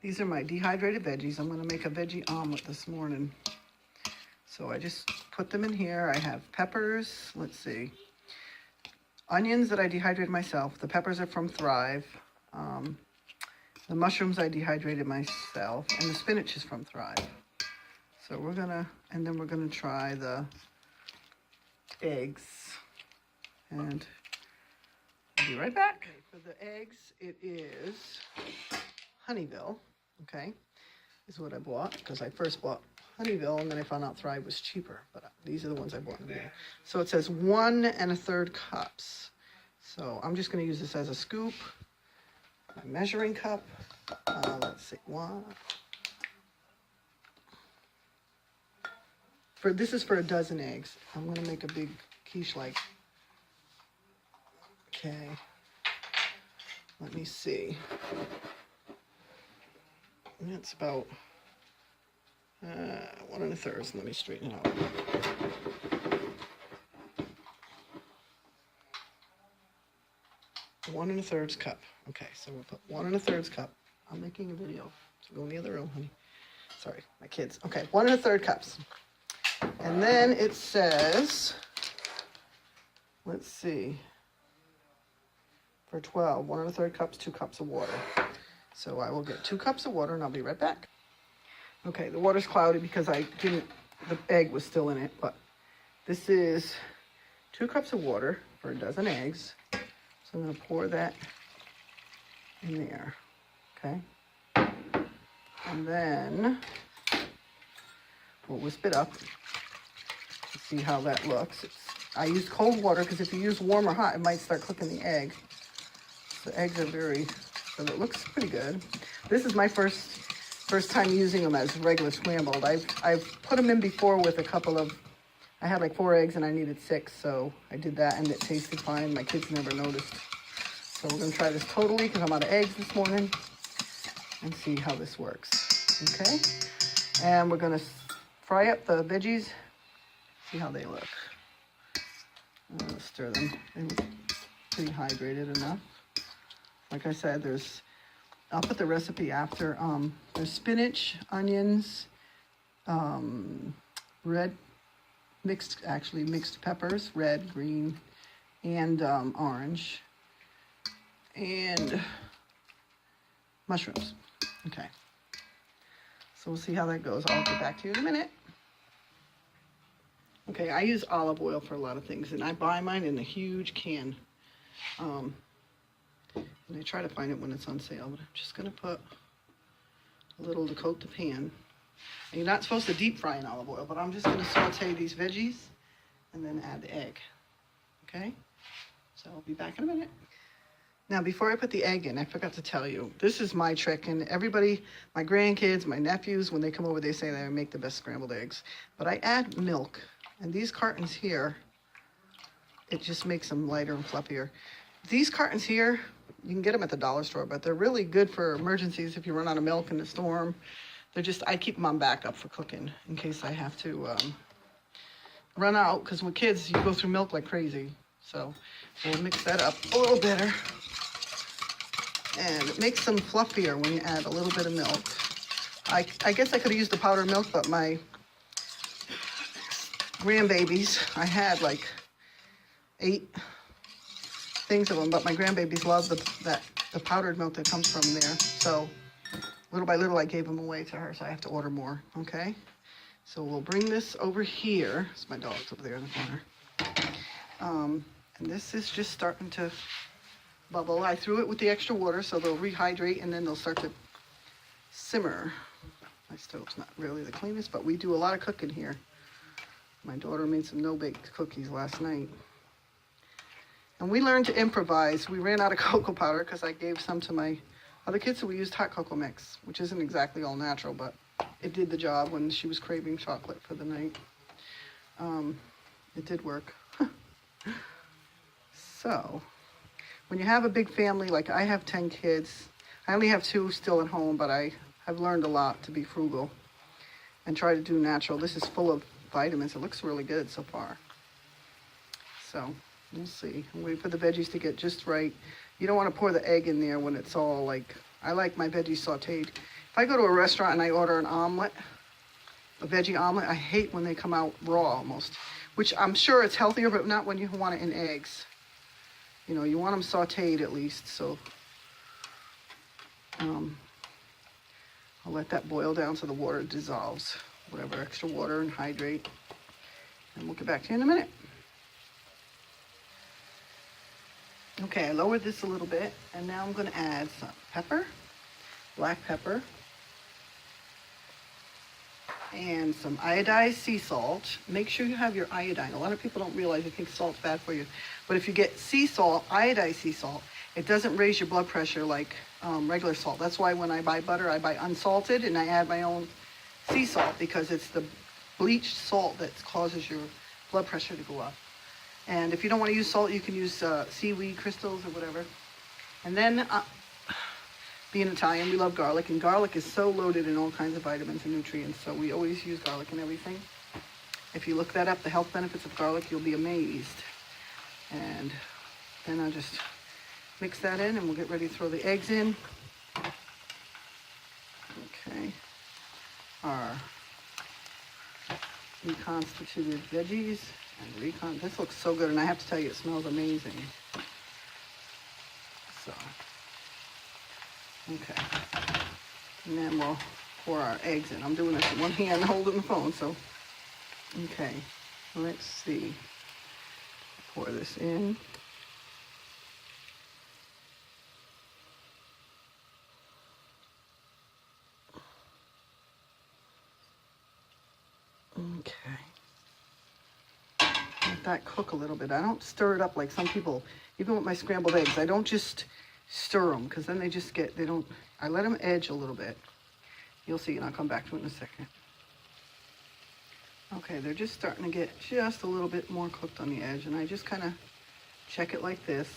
These are my dehydrated veggies. I'm going to make a veggie omelet this morning. So I just put them in here. I have peppers, let's see, onions that I dehydrated myself. The peppers are from Thrive. The mushrooms I dehydrated myself, and the spinach is from Thrive. So we're gonna, and then we're gonna try the eggs. And I'll be right back. Okay, for the eggs, it is Honeyville, okay, is what I bought, because I first bought Honeyville, and then I found out Thrive was cheaper, but these are the ones I bought in the beginning. So it says 1 1/3 cups. So I'm just going to use this as a scoop. My measuring cup. Let's see, this is for a dozen eggs. I'm going to make a big quiche like. Okay. Let me see. That's about 1 1/3. Let me straighten it out. One 1/3 cup. Okay, so we'll put 1 1/3 cup. I'm making a video, so go in the other room, honey. Sorry, my kids. Okay, 1 1/3 cups. And then it says, let's see, for 12, 1 1/3 cups, 2 cups of water. So I will get 2 cups of water and I'll be right back. Okay, the water's cloudy because the egg was still in it, but this is 2 cups of water for a dozen eggs. So I'm going to pour that in there, okay? And then we'll whisk it up to see how that looks. I used cold water because if you use warm or hot, it might start cooking the egg. The eggs are so it looks pretty good. This is my first time using them as regular scrambled. I've put them in before with a couple of, I had like 4 eggs and I needed 6, so I did that and it tasted fine. My kids never noticed. So we're gonna try this totally because I'm out of eggs this morning and see how this works, okay? And we're gonna fry up the veggies, see how they look. Stir them. They're pretty hydrated enough. Like I said, I'll put the recipe after. There's spinach, onions, mixed peppers, red, green, and orange, and mushrooms. Okay. So we'll see how that goes. I'll get back to you in a minute. Okay, I use olive oil for a lot of things, and I buy mine in a huge can. And I try to find it when it's on sale, but I'm just going to put a little to coat the pan. And you're not supposed to deep fry in olive oil, but I'm just going to saute these veggies and then add the egg. Okay? So I'll be back in a minute. Now, before I put the egg in, I forgot to tell you, this is my trick, and everybody, my grandkids, my nephews, when they come over, they say that I make the best scrambled eggs. But I add milk, and these cartons here, it just makes them lighter and fluffier. These cartons here, you can get them at the dollar store, but they're really good for emergencies if you run out of milk in the storm. I keep them on backup for cooking in case I have to run out, because with kids, you go through milk like crazy. So we'll mix that up a little better. And it makes them fluffier when you add a little bit of milk. I guess I could have used the powdered milk, but my grandbabies, I had like 8 things of them, but my grandbabies love the powdered milk that comes from there. So little by little, I gave them away to her, so I have to order more, okay? So we'll bring this over here. It's my dog's over there in the corner. And this is just starting to bubble. I threw it with the extra water, so they'll rehydrate, and then they'll start to simmer. My stove's not really the cleanest, but we do a lot of cooking here. My daughter made some no-bake cookies last night. And we learned to improvise. We ran out of cocoa powder because I gave some to my other kids, so we used hot cocoa mix, which isn't exactly all natural, but it did the job when she was craving chocolate for the night. It did work. So, when you have a big family, like I have 10 kids, I only have 2 still at home, but I've learned a lot to be frugal and try to do natural. This is full of vitamins. It looks really good so far. So, we'll see. I'm waiting for the veggies to get just right. You don't want to pour the egg in there when it's all like, I like my veggies sauteed. If if I go to a restaurant and I order an omelet, a veggie omelet, I hate when they come out raw almost, which I'm sure it's healthier, but not when you want it in eggs. You know, you want them sauteed at least, so I'll let that boil down so the water dissolves, whatever extra water, and hydrate. And we'll get back to you in a minute. Okay, I lowered this a little bit, and now I'm going to add some pepper, black pepper, and some iodized sea salt. Make sure you have your iodine. A lot of people don't realize they think salt's bad for you. But if you get sea salt, iodized sea salt, it doesn't raise your blood pressure like regular salt. That's why when I buy butter, I buy unsalted, and I add my own sea salt, because it's the bleached salt that causes your blood pressure to go up. And if you don't want to use salt, you can use seaweed crystals or whatever. And then, being Italian, we love garlic, and garlic is so loaded in all kinds of vitamins and nutrients, so we always use garlic in everything. If you look that up, the health benefits of garlic, you'll be amazed. And then I'll just mix that in, and we'll get ready to throw the eggs in. Okay. Our reconstituted veggies. And this looks so good, and I have to tell you, it smells amazing. So, okay. And then we'll pour our eggs in. I'm doing this with one hand holding the phone, so. Okay, let's see. Pour this in. Okay. Let that cook a little bit. I don't stir it up like some people, even with my scrambled eggs. I don't just stir them, because then they just get, I let them edge a little bit. You'll see, and I'll come back to it in a second. Okay, they're just starting to get just a little bit more cooked on the edge, and I just kind of check it like this.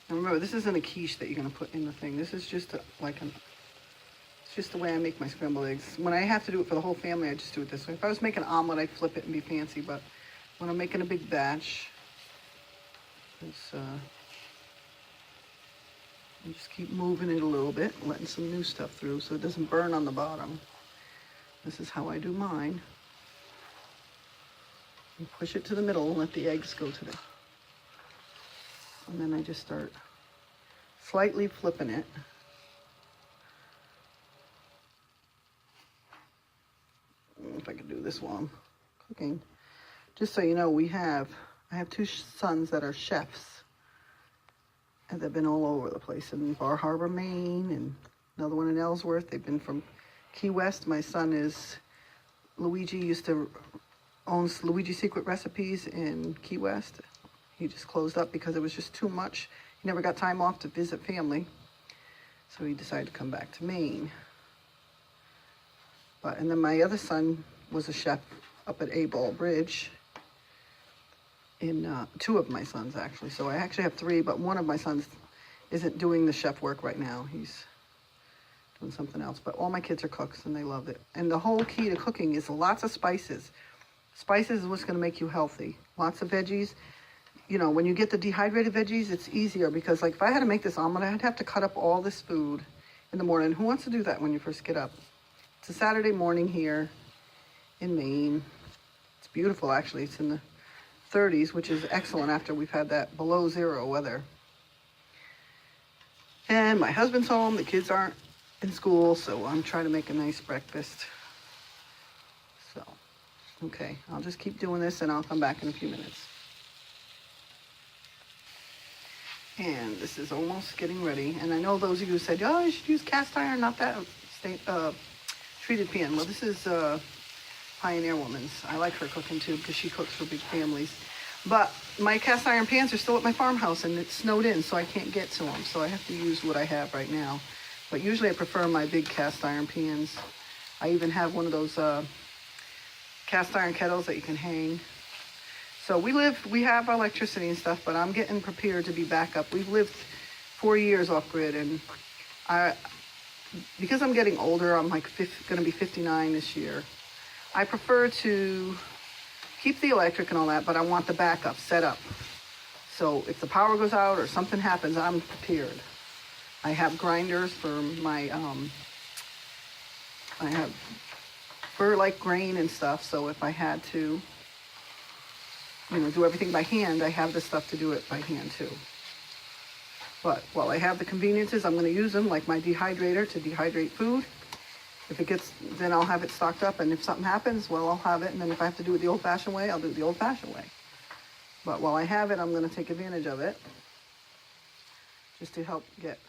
And remember, this isn't a quiche that you're going to put in the thing. This is just it's just the way I make my scrambled eggs. When I have to do it for the whole family, I just do it this way. If I was making an omelet, I'd flip it and be fancy, but when I'm making a big batch, you just keep moving it a little bit, letting some new stuff through so it doesn't burn on the bottom. This is how I do mine. And push it to the middle and let the eggs go to the... And then I just start slightly flipping it. If I can do this while I'm cooking. Just so you know, I have two sons that are chefs, and they've been all over the place, in Bar Harbor, Maine, and another one in Ellsworth. They've been from Key West. My son is Luigi, owns Luigi Secret Recipes in Key West. He just closed up because it was just too much. He never got time off to visit family, so he decided to come back to Maine. And then my other son was a chef up at A-Ball Bridge. Two of my sons, actually. So I actually have three, but one of my sons isn't doing the chef work right now. He's doing something else. But all my kids are cooks, and they love it. And the whole key to cooking is lots of spices. Spices is what's going to make you healthy. Lots of veggies. You know, when you get the dehydrated veggies, it's easier, because, like, if I had to make this omelet, I'd have to cut up all this food in the morning. Who wants to do that when you first get up? It's a Saturday morning here in Maine. It's beautiful, actually. It's in the 30s, which is excellent after we've had that below zero weather. And my husband's home. The kids aren't in school, so I'm trying to make a nice breakfast. So, okay, I'll just keep doing this, and I'll come back in a few minutes. And this is almost getting ready. And I know those of you who said, oh, you should use cast iron, not that treated pan. Well, this is Pioneer Woman's. I like her cooking too, because she cooks for big families. But my cast iron pans are still at my farmhouse, and it's snowed in, so I can't get to them. So I have to use what I have right now. But usually I prefer my big cast iron pans. I even have one of those cast iron kettles that you can hang. So we have electricity and stuff, but I'm getting prepared to be back up. We've lived 4 years off grid, and because I'm getting older, I'm like going to be 59 this year. I prefer to keep the electric and all that, but I want the backup set up. So if the power goes out or something happens, I'm prepared. I have grinders for my, I have, for like grain and stuff, so if I had to, you know, do everything by hand, I have the stuff to do it by hand too. But while I have the conveniences, I'm gonna use them, like my dehydrator to dehydrate food. If it gets, then I'll have it stocked up, and if something happens, well, I'll have it, and then if I have to do it the old-fashioned way, I'll do it the old-fashioned way. But while I have it, I'm gonna take advantage of it, just to help get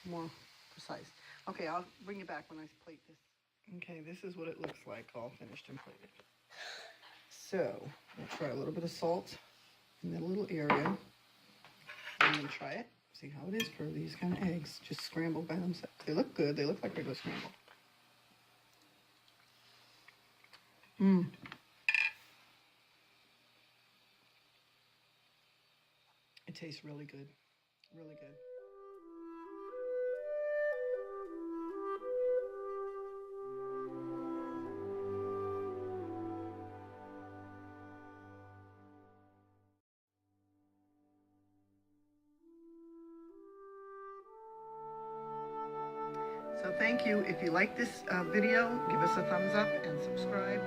more precise. Okay, I'll bring you back when I plate this. Okay, this is what it looks like, all finished and plated. So, I'll try a little bit of salt in that little area. I'm gonna try it, see how it is for these kind of eggs, just scrambled by themselves. They look good, they look like regular scrambled. It tastes really good, really good. So thank you. If you like this video, give us a thumbs up and subscribe.